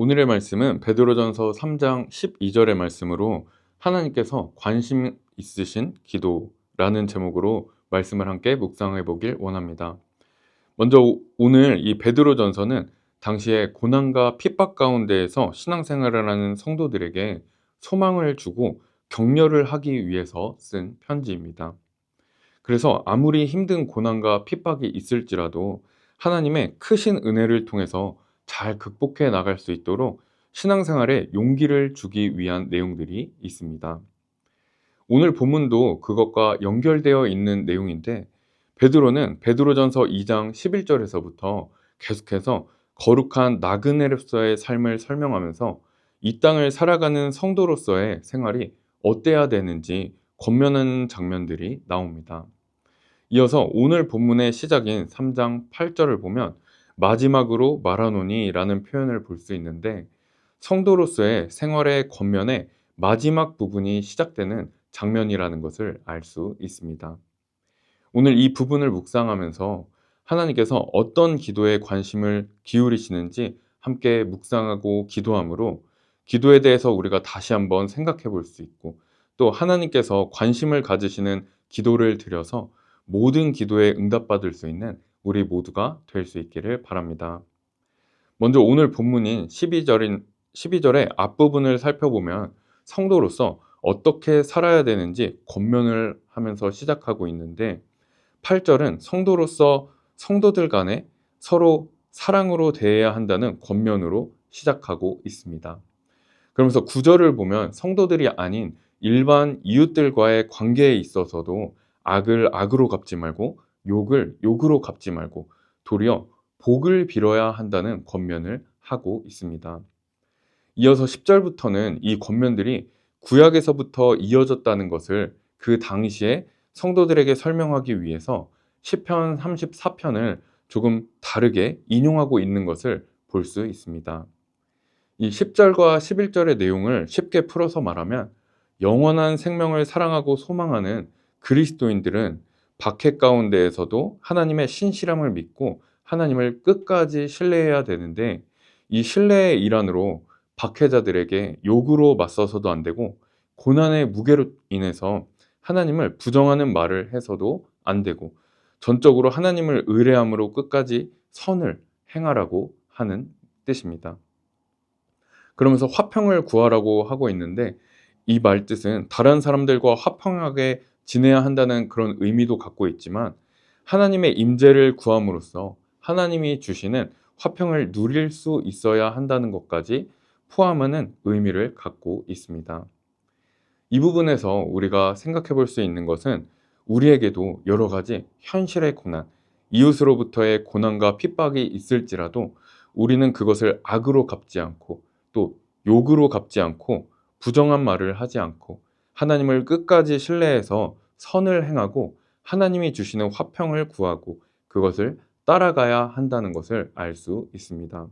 오늘의 말씀은 베드로전서 3장 12절의 말씀으로 하나님께서 관심 있으신 기도라는 제목으로 말씀을 함께 묵상해 보길 원합니다. 먼저 오늘 이 베드로전서는 당시에 고난과 핍박 가운데에서 신앙생활을 하는 성도들에게 소망을 주고 격려를 하기 위해서 쓴 편지입니다. 그래서 아무리 힘든 고난과 핍박이 있을지라도 하나님의 크신 은혜를 통해서 잘 극복해 나갈 수 있도록 신앙생활에 용기를 주기 위한 내용들이 있습니다. 오늘 본문도 그것과 연결되어 있는 내용인데 베드로는 베드로전서 2장 11절에서부터 계속해서 거룩한 나그네로서의 삶을 설명하면서 이 땅을 살아가는 성도로서의 생활이 어때야 되는지 권면하는 장면들이 나옵니다. 이어서 오늘 본문의 시작인 3장 8절을 보면 마지막으로 말하노니 라는 표현을 볼 수 있는데 성도로서의 생활의 권면의 마지막 부분이 시작되는 장면이라는 것을 알 수 있습니다. 오늘 이 부분을 묵상하면서 하나님께서 어떤 기도에 관심을 기울이시는지 함께 묵상하고 기도함으로 기도에 대해서 우리가 다시 한번 생각해 볼 수 있고 또 하나님께서 관심을 가지시는 기도를 드려서 모든 기도에 응답받을 수 있는 우리 모두가 될 수 있기를 바랍니다. 먼저 오늘 본문인 12절의 앞부분을 살펴보면 성도로서 어떻게 살아야 되는지 권면을 하면서 시작하고 있는데 8절은 성도로서 성도들 간에 서로 사랑으로 대해야 한다는 권면으로 시작하고 있습니다. 그러면서 9절을 보면 성도들이 아닌 일반 이웃들과의 관계에 있어서도 악을 악으로 갚지 말고 욕을 욕으로 갚지 말고 도리어 복을 빌어야 한다는 권면을 하고 있습니다. 이어서 10절부터는 이 권면들이 구약에서부터 이어졌다는 것을 그 당시에 성도들에게 설명하기 위해서 시편 34편을 조금 다르게 인용하고 있는 것을 볼 수 있습니다. 이 10절과 11절의 내용을 쉽게 풀어서 말하면 영원한 생명을 사랑하고 소망하는 그리스도인들은 박해 가운데에서도 하나님의 신실함을 믿고 하나님을 끝까지 신뢰해야 되는데 이 신뢰의 일환으로 박해자들에게 욕으로 맞서서도 안 되고 고난의 무게로 인해서 하나님을 부정하는 말을 해서도 안 되고 전적으로 하나님을 의뢰함으로 끝까지 선을 행하라고 하는 뜻입니다. 그러면서 화평을 구하라고 하고 있는데 이 말뜻은 다른 사람들과 화평하게 지내야 한다는 그런 의미도 갖고 있지만 하나님의 임재를 구함으로써 하나님이 주시는 화평을 누릴 수 있어야 한다는 것까지 포함하는 의미를 갖고 있습니다. 이 부분에서 우리가 생각해 볼 수 있는 것은 우리에게도 여러 가지 현실의 고난, 이웃으로부터의 고난과 핍박이 있을지라도 우리는 그것을 악으로 갚지 않고 또 욕으로 갚지 않고 부정한 말을 하지 않고 하나님을 끝까지 신뢰해서 선을 행하고 하나님이 주시는 화평을 구하고 그것을 따라가야 한다는 것을 알 수 있습니다.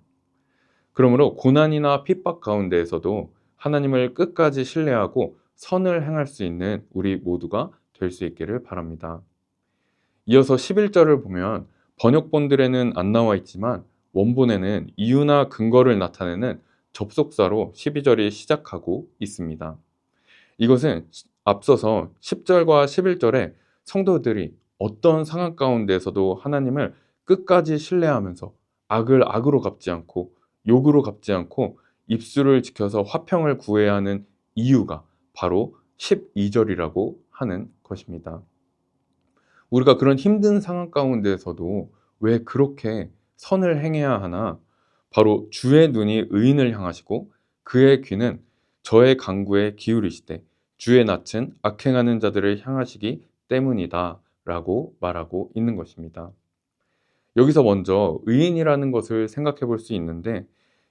그러므로 고난이나 핍박 가운데에서도 하나님을 끝까지 신뢰하고 선을 행할 수 있는 우리 모두가 될 수 있기를 바랍니다. 이어서 11절을 보면 번역본들에는 안 나와 있지만 원본에는 이유나 근거를 나타내는 접속사로 12절이 시작하고 있습니다. 이것은 앞서서 10절과 11절에 성도들이 어떤 상황 가운데에서도 하나님을 끝까지 신뢰하면서 악을 악으로 갚지 않고 욕으로 갚지 않고 입술을 지켜서 화평을 구해야 하는 이유가 바로 12절이라고 하는 것입니다. 우리가 그런 힘든 상황 가운데에서도 왜 그렇게 선을 행해야 하나? 바로 주의 눈이 의인을 향하시고 그의 귀는 저의 간구에 기울이시되 주의 낯은 악행하는 자들을 향하시기 때문이다 라고 말하고 있는 것입니다. 여기서 먼저 의인이라는 것을 생각해 볼 수 있는데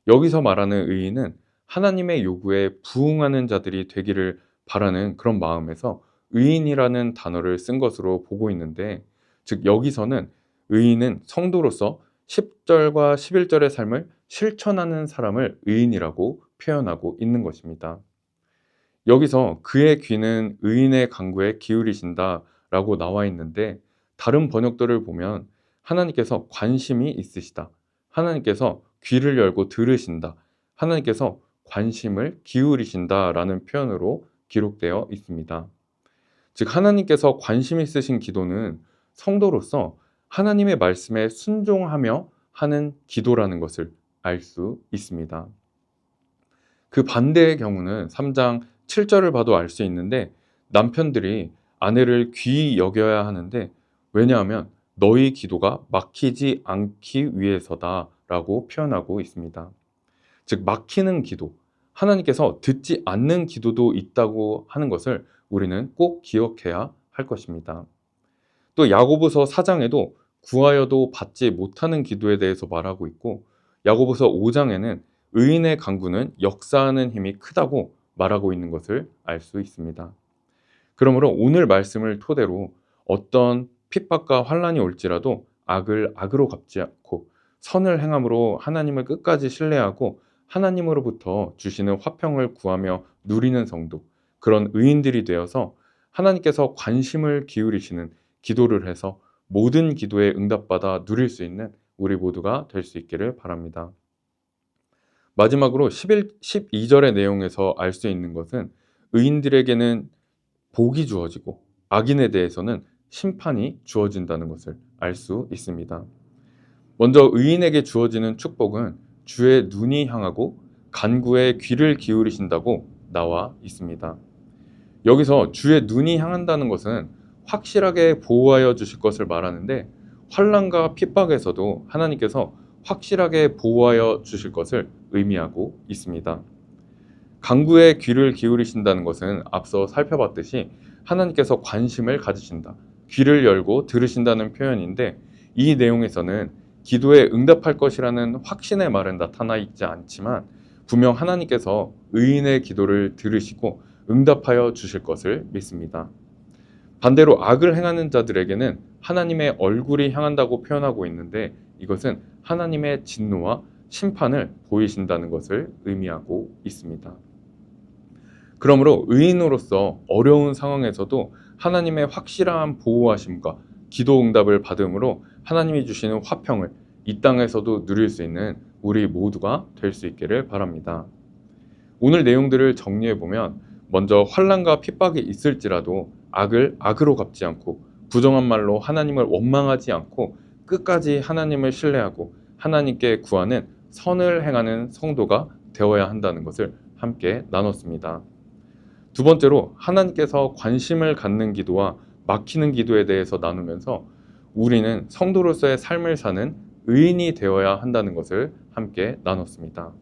여기서 말하는 의인은 하나님의 요구에 부응하는 자들이 되기를 바라는 그런 마음에서 의인이라는 단어를 쓴 것으로 보고 있는데 즉 여기서는 의인은 성도로서 10절과 11절의 삶을 실천하는 사람을 의인이라고 표현하고 있는 것입니다. 여기서 그의 귀는 의인의 간구에 기울이신다 라고 나와 있는데 다른 번역들을 보면 하나님께서 관심이 있으시다. 하나님께서 귀를 열고 들으신다. 하나님께서 관심을 기울이신다라는 표현으로 기록되어 있습니다. 즉 하나님께서 관심 있으신 기도는 성도로서 하나님의 말씀에 순종하며 하는 기도라는 것을 알 수 있습니다. 그 반대의 경우는 3장 7절을 봐도 알 수 있는데 남편들이 아내를 귀히 여겨야 하는데 왜냐하면 너희 기도가 막히지 않기 위해서다 라고 표현하고 있습니다. 즉 막히는 기도, 하나님께서 듣지 않는 기도도 있다고 하는 것을 우리는 꼭 기억해야 할 것입니다. 또 야고보서 4장에도 구하여도 받지 못하는 기도에 대해서 말하고 있고 야고보서 5장에는 의인의 간구는 역사하는 힘이 크다고 말하고 있는 것을 알 수 있습니다. 그러므로 오늘 말씀을 토대로 어떤 핍박과 환난이 올지라도 악을 악으로 갚지 않고 선을 행함으로 하나님을 끝까지 신뢰하고 하나님으로부터 주시는 화평을 구하며 누리는 성도, 그런 의인들이 되어서 하나님께서 관심을 기울이시는 기도를 해서 모든 기도에 응답받아 누릴 수 있는 우리 모두가 될 수 있기를 바랍니다. 마지막으로 12절의 내용에서 알 수 있는 것은 의인들에게는 복이 주어지고 악인에 대해서는 심판이 주어진다는 것을 알 수 있습니다. 먼저 의인에게 주어지는 축복은 주의 눈이 향하고 간구에 귀를 기울이신다고 나와 있습니다. 여기서 주의 눈이 향한다는 것은 확실하게 보호하여 주실 것을 말하는데 환난과 핍박에서도 하나님께서 확실하게 보호하여 주실 것을 의미하고 있습니다. 간구에 귀를 기울이신다는 것은 앞서 살펴봤듯이 하나님께서 관심을 가지신다, 귀를 열고 들으신다는 표현인데 이 내용에서는 기도에 응답할 것이라는 확신의 말은 나타나 있지 않지만 분명 하나님께서 의인의 기도를 들으시고 응답하여 주실 것을 믿습니다. 반대로 악을 행하는 자들에게는 하나님의 얼굴이 향한다고 표현하고 있는데 이것은 하나님의 진노와 심판을 보이신다는 것을 의미하고 있습니다. 그러므로 의인으로서 어려운 상황에서도 하나님의 확실한 보호하심과 기도 응답을 받음으로 하나님이 주시는 화평을 이 땅에서도 누릴 수 있는 우리 모두가 될 수 있기를 바랍니다. 오늘 내용들을 정리해 보면 먼저 환난과 핍박이 있을지라도 악을 악으로 갚지 않고 부정한 말로 하나님을 원망하지 않고 끝까지 하나님을 신뢰하고 하나님께 구하는 선을 행하는 성도가 되어야 한다는 것을 함께 나눴습니다. 두 번째로 하나님께서 관심을 갖는 기도와 막히는 기도에 대해서 나누면서 우리는 성도로서의 삶을 사는 의인이 되어야 한다는 것을 함께 나눴습니다.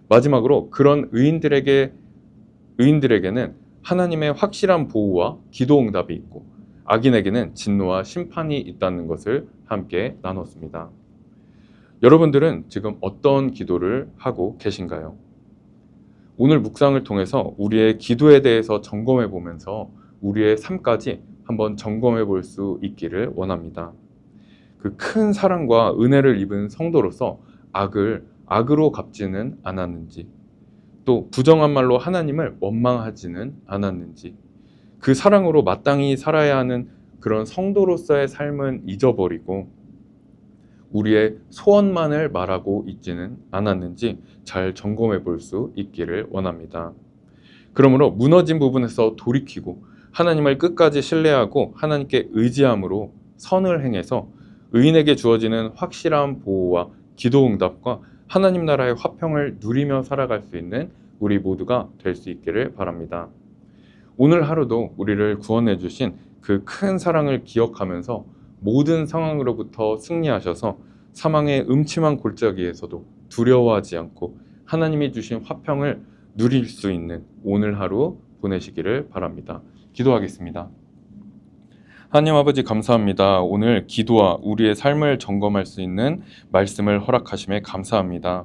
마지막으로 그런 의인들에게는 하나님의 확실한 보호와 기도 응답이 있고 악인에게는 진노와 심판이 있다는 것을 함께 나눴습니다. 여러분들은 지금 어떤 기도를 하고 계신가요? 오늘 묵상을 통해서 우리의 기도에 대해서 점검해 보면서 우리의 삶까지 한번 점검해 볼 수 있기를 원합니다. 그 큰 사랑과 은혜를 입은 성도로서 악을 악으로 갚지는 않았는지, 또 부정한 말로 하나님을 원망하지는 않았는지, 그 사랑으로 마땅히 살아야 하는 그런 성도로서의 삶은 잊어버리고 우리의 소원만을 말하고 있지는 않았는지 잘 점검해 볼 수 있기를 원합니다. 그러므로 무너진 부분에서 돌이키고 하나님을 끝까지 신뢰하고 하나님께 의지함으로 선을 행해서 의인에게 주어지는 확실한 보호와 기도 응답과 하나님 나라의 화평을 누리며 살아갈 수 있는 우리 모두가 될 수 있기를 바랍니다. 오늘 하루도 우리를 구원해 주신 그 큰 사랑을 기억하면서 모든 상황으로부터 승리하셔서 사망의 음침한 골짜기에서도 두려워하지 않고 하나님이 주신 화평을 누릴 수 있는 오늘 하루 보내시기를 바랍니다. 기도하겠습니다. 하나님 아버지 감사합니다. 오늘 기도와 우리의 삶을 점검할 수 있는 말씀을 허락하심에 감사합니다.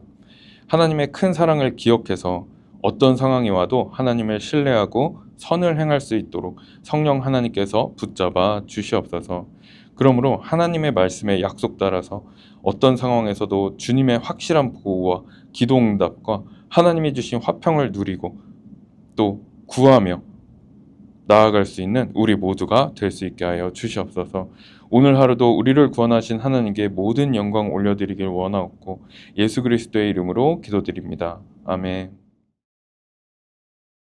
하나님의 큰 사랑을 기억해서 어떤 상황이 와도 하나님을 신뢰하고 선을 행할 수 있도록 성령 하나님께서 붙잡아 주시옵소서. 그러므로 하나님의 말씀에 약속 따라서 어떤 상황에서도 주님의 확실한 보호와 기도 응답과 하나님이 주신 화평을 누리고 또 구하며 나아갈 수 있는 우리 모두가 될 수 있게 하여 주시옵소서. 오늘 하루도 우리를 구원하신 하나님께 모든 영광 올려드리길 원하옵고 예수 그리스도의 이름으로 기도드립니다. 아멘.